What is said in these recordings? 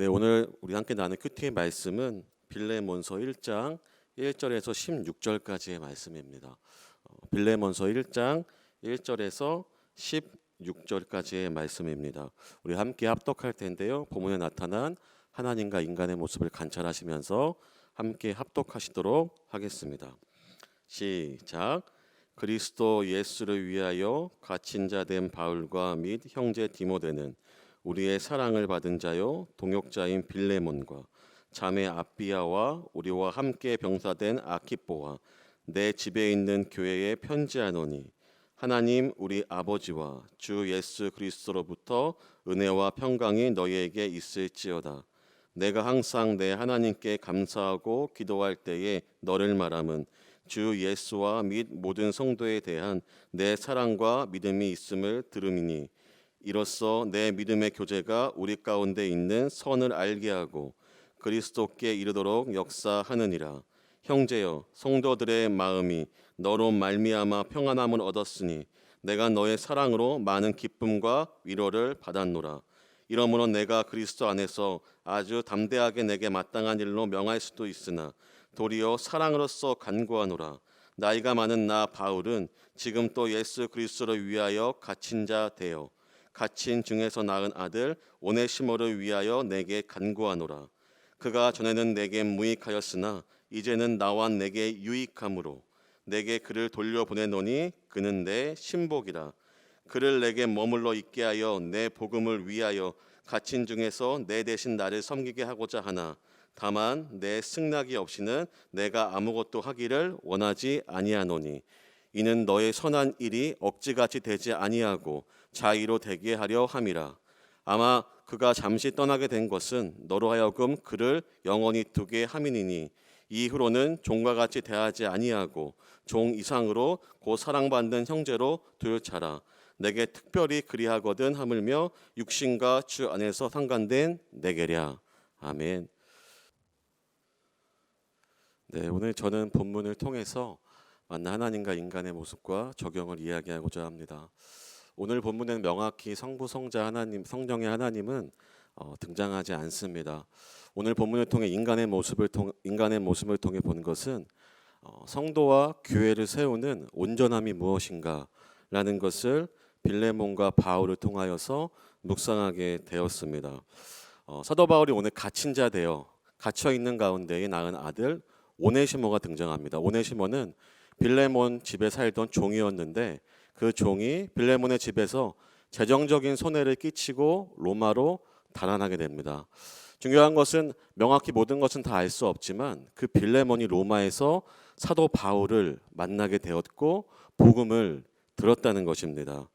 네, 오늘 우리 함께 나눈 큐티의 말씀은 빌레몬서 1장 1절에서 16절까지의 말씀입니다. 빌레몬서 1장 1절에서 16절까지의 말씀입니다. 우리 함께 합독할 텐데요. 본문에 나타난 하나님과 인간의 모습을 관찰하시면서 함께 합독하시도록 하겠습니다. 시작. 그리스도 예수를 위하여 갇힌 자 된 바울과 및 형제 디모데는 우리의 사랑을 받은 자요 동역자인 빌레몬과 자매 아비아와 우리와 함께 병사된 아키뽀와 내 집에 있는 교회에 편지하노니 하나님 우리 아버지와 주 예수 그리스도로부터 은혜와 평강이 너희에게 있을지어다. 내가 항상 내 하나님께 감사하고 기도할 때에 너를 말함은 주 예수와 및 모든 성도에 대한 내 사랑과 믿음이 있음을 들음이니 이로써 내 믿음의 교제가 우리 가운데 있는 선을 알게 하고 그리스도께 이르도록 역사하느니라. 형제여, 성도들의 마음이 너로 말미암아 평안함을 얻었으니 내가 너의 사랑으로 많은 기쁨과 위로를 받았노라. 이러므로 내가 그리스도 안에서 아주 담대하게 내게 마땅한 일로 명할 수도 있으나 도리어 사랑으로서 간구하노라. 나이가 많은 나 바울은 지금 또 예수 그리스도를 위하여 갇힌 자 되어 갇힌 중에서 낳은 아들 오네시모를 위하여 내게 간구하노라. 그가 전에는 내게 무익하였으나 이제는 나와 내게 유익함으로 내게 그를 돌려보내노니 그는 내 신복이라. 그를 내게 머물러 있게 하여 내 복음을 위하여 갇힌 중에서 내 대신 나를 섬기게 하고자 하나 다만 내 승낙이 없이는 내가 아무것도 하기를 원하지 아니하노니 이는 너의 선한 일이 억지같이 되지 아니하고 자의로 되게 하려 함이라. 아마 그가 잠시 떠나게 된 것은 너로 하여금 그를 영원히 두게 함이니니 이후로는 종과 같이 대하지 아니하고 종 이상으로 곧 사랑받는 형제로 두려차라. 내게 특별히 그리하거든 하물며 육신과 주 안에서 상관된 내게랴. 아멘. 네, 오늘 저는 본문을 통해서 만나 하나님과 인간의 모습과 적용을 이야기하고자 합니다. 오늘 본문에는 명확히 성부, 성자 하나님, 성령의 하나님은 등장하지 않습니다. 오늘 본문을 통해 인간의 모습을 통해 본 것은 성도와 교회를 세우는 온전함이 무엇인가라는 것을 빌레몬과 바울을 통하여서 묵상하게 되었습니다. 사도 바울이 오늘 갇힌 자 되어 갇혀 있는 가운데에 낳은 아들 오네시모가 등장합니다. 오네시모는 빌레몬 집에 살던 종이었는데 그 종이 빌레몬의 집에서 재정적인 손해를 끼치고 로마로 달아나게 됩니다. 중요한 것은 명확히 모든 것은 다 알 수 없지만 그 빌레몬이 로마에서 사도 바울을 만나게 되었고 복음을 들었다는 것입니다.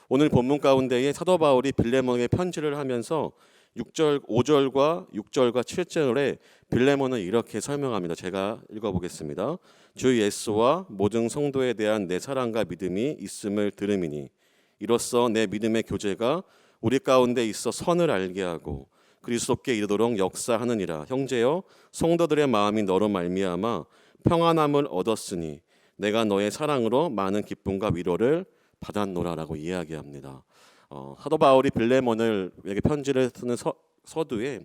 오늘 본문 가운데에 사도 바울이 빌레몬에게 편지를 하면서 5절과 6절과 7절에 빌레몬은 이렇게 설명합니다. 제가 읽어보겠습니다. 주 예수와 모든 성도에 대한 내 사랑과 믿음이 있음을 들음이니 이로써 내 믿음의 교제가 우리 가운데 있어 선을 알게 하고 그리스도께 이르도록 역사하느니라. 형제여, 성도들의 마음이 너로 말미암아 평안함을 얻었으니 내가 너의 사랑으로 많은 기쁨과 위로를 받았노라라고 이야기합니다. 사도 바울이 빌레몬에게 편지를 쓰는 서두에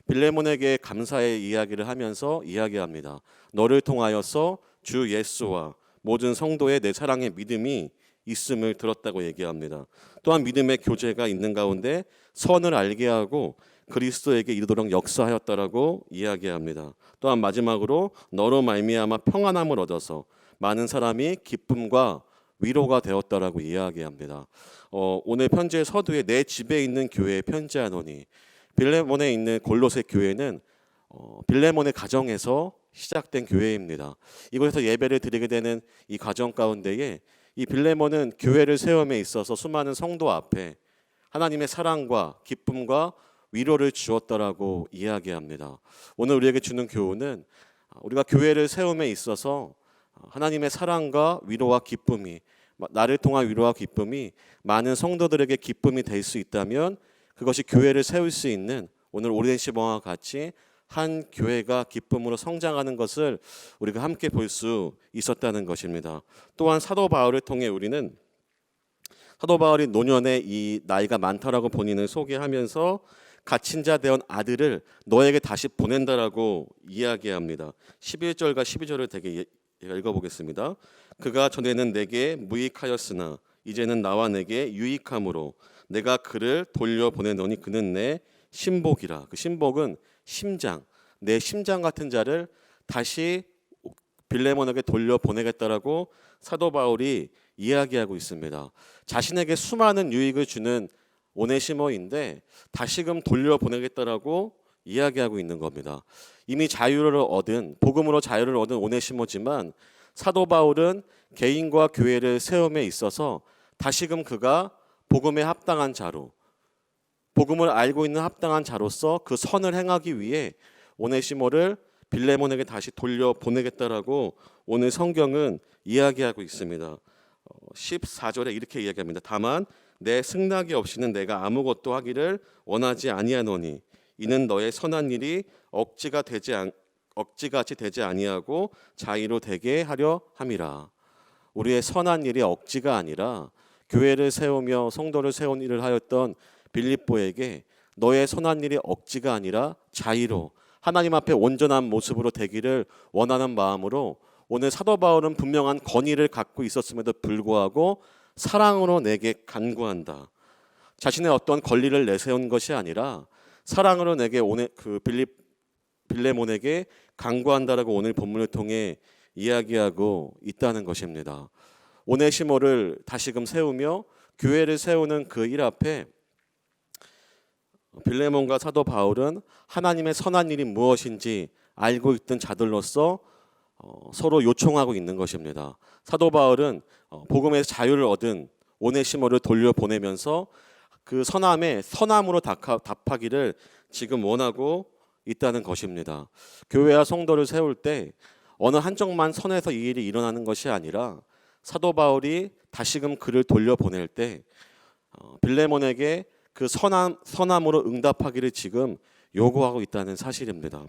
빌레몬에게 감사의 이야기를 하면서 이야기합니다. 너를 통하여서 주 예수와 모든 성도의 내 사랑의 믿음이 있음을 들었다고 얘기합니다. 또한 믿음의 교제가 있는 가운데 선을 알게 하고 그리스도에게 이르도록 역사하였다라고 이야기합니다. 또한 마지막으로 너로 말미암아 평안함을 얻어서 많은 사람이 기쁨과 위로가 되었다라고 이야기합니다. 오늘 편지의 서두에 내 집에 있는 교회에 편지하노니 빌레몬에 있는 골로새 교회는 빌레몬의 가정에서 시작된 교회입니다. 이곳에서 예배를 드리게 되는 이 과정 가운데에 이 빌레몬은 교회를 세움에 있어서 수많은 성도 앞에 하나님의 사랑과 기쁨과 위로를 주었다라고 이야기합니다. 오늘 우리에게 주는 교훈은 우리가 교회를 세움에 있어서 하나님의 사랑과 위로와 기쁨이 나를 통한 위로와 기쁨이 많은 성도들에게 기쁨이 될 수 있다면 그것이 교회를 세울 수 있는 오늘 오랜 시범과 같이 한 교회가 기쁨으로 성장하는 것을 우리가 함께 볼 수 있었다는 것입니다. 또한 사도 바울을 통해 우리는 사도 바울이 노년에 이 나이가 많다라고 본인을 소개하면서 갇힌 자 되온 아들을 너에게 다시 보낸다라고 이야기합니다. 11절과 12절을 되게 읽어보겠습니다. 그가 전에는 내게 무익하였으나 이제는 나와 내게 유익함으로 내가 그를 돌려보내노니 그는 내 신복이라. 그 신복은 심장, 내 심장 같은 자를 다시 빌레몬에게 돌려보내겠다라고 사도 바울이 이야기하고 있습니다. 자신에게 수많은 유익을 주는 오네시모인데 다시금 돌려보내겠다라고 이야기하고 있는 겁니다. 이미 자유를 얻은, 복음으로 자유를 얻은 오네시모지만 사도 바울은 개인과 교회를 세움에 있어서 다시금 그가 복음에 합당한 자로, 복음을 알고 있는 합당한 자로서 그 선을 행하기 위해 오네시모를 빌레몬에게 다시 돌려보내겠다라고 오늘 성경은 이야기하고 있습니다. 14절에 이렇게 이야기합니다. 다만 내 승낙이 없이는 내가 아무것도 하기를 원하지 아니하노니 이는 너의 선한 일이 억지같이 되지 아니하고 자의로 되게 하려 함이라. 우리의 선한 일이 억지가 아니라 교회를 세우며 성도를 세운 일을 하였던 빌립보에게 너의 선한 일이 억지가 아니라 자의로 하나님 앞에 온전한 모습으로 되기를 원하는 마음으로 오늘 사도 바울은 분명한 건의를 갖고 있었음에도 불구하고 사랑으로 내게 간구한다. 자신의 어떤 권리를 내세운 것이 아니라 사랑으로 내게 오늘 그 빌레몬에게 간구한다라고 오늘 본문을 통해 이야기하고 있다는 것입니다. 오네시모를 다시금 세우며 교회를 세우는 그 일 앞에 빌레몬과 사도 바울은 하나님의 선한 일이 무엇인지 알고 있던 자들로서 서로 요청하고 있는 것입니다. 사도 바울은 복음에서 자유를 얻은 오네시모를 돌려보내면서 그 선함에 선함으로 답하기를 지금 원하고 있다는 것입니다. 교회와 성도를 세울 때 어느 한쪽만 선에서 이 일이 일어나는 것이 아니라 사도 바울이 다시금 그를 돌려보낼 때 빌레몬에게 그 선함으로 응답하기를 지금 요구하고 있다는 사실입니다.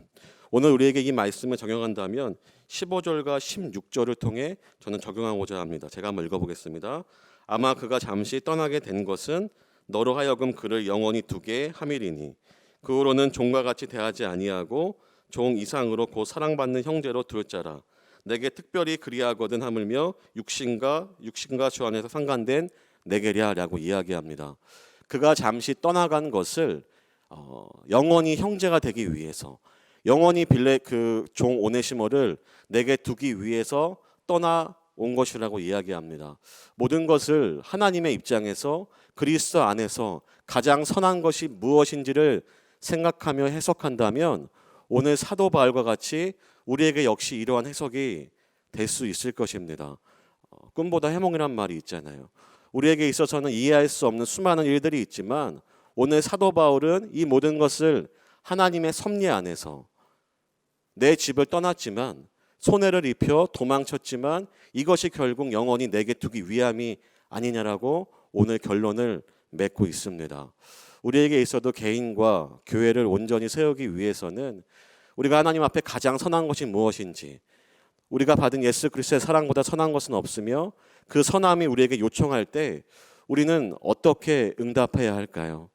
오늘 우리에게 이 말씀을 적용한다면 15절과 16절을 통해 저는 적용하고자 합니다. 제가 한번 읽어보겠습니다. 아마 그가 잠시 떠나게 된 것은 너로 하여금 그를 영원히 두게 함이리니 그 후로는 종과 같이 대하지 아니하고 종 이상으로 곧 사랑받는 형제로 둘 자라. 내게 특별히 그리하거든 하물며 육신과 주 안에서 상관된 내게랴라고 이야기합니다. 그가 잠시 떠나간 것을 영원히 형제가 되기 위해서, 영원히 그 종 오네시모를 내게 두기 위해서 떠나온 것이라고 이야기합니다. 모든 것을 하나님의 입장에서 그리스도 안에서 가장 선한 것이 무엇인지를 생각하며 해석한다면 오늘 사도 바울과 같이 우리에게 역시 이러한 해석이 될 수 있을 것입니다. 꿈보다 해몽이란 말이 있잖아요. 우리에게 있어서는 이해할 수 없는 수많은 일들이 있지만 오늘 사도 바울은 이 모든 것을 하나님의 섭리 안에서 내 집을 떠났지만 손해를 입혀 도망쳤지만 이것이 결국 영원히 내게 두기 위함이 아니냐라고 오늘 결론을 맺고 있습니다. 우리에게 있어도 개인과 교회를 온전히 세우기 위해서는 우리가 하나님 앞에 가장 선한 것이 무엇인지, 우리가 받은 예수 그리스도의 사랑보다 선한 것은 없으며 그 선함이 우리에게 요청할 때 우리는 어떻게 응답해야 할까요?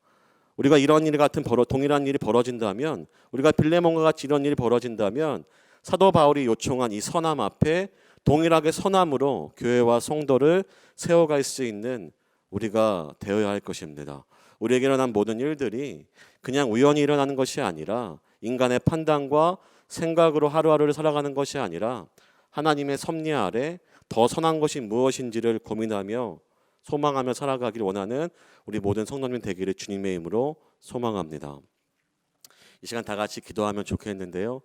우리가 이런 일 같은 동일한 일이 벌어진다면, 우리가 빌레몬과 같이 이런 일이 벌어진다면 사도 바울이 요청한 이 선함 앞에 동일하게 선함으로 교회와 성도를 세워갈 수 있는 우리가 되어야 할 것입니다. 우리에게 일어난 모든 일들이 그냥 우연히 일어나는 것이 아니라 인간의 판단과 생각으로 하루하루를 살아가는 것이 아니라 하나님의 섭리 아래 더 선한 것이 무엇인지를 고민하며 소망하며 살아가길 원하는 우리 모든 성도님 되기를 주님의 이름으로 소망합니다. 이 시간 다 같이 기도하면 좋겠는데요.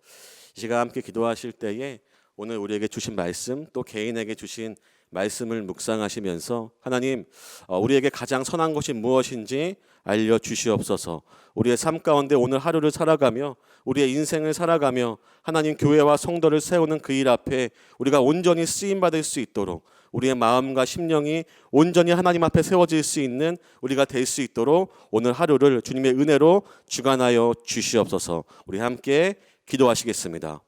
이 시간 함께 기도하실 때에 오늘 우리에게 주신 말씀 또 개인에게 주신 말씀을 묵상하시면서 하나님 우리에게 가장 선한 것이 무엇인지 알려주시옵소서. 우리의 삶 가운데 오늘 하루를 살아가며 우리의 인생을 살아가며 하나님 교회와 성도를 세우는 그 일 앞에 우리가 온전히 쓰임받을 수 있도록 우리의 마음과 심령이 온전히 하나님 앞에 세워질 수 있는 우리가 될 수 있도록 오늘 하루를 주님의 은혜로 주관하여 주시옵소서. 우리 함께 기도하시겠습니다.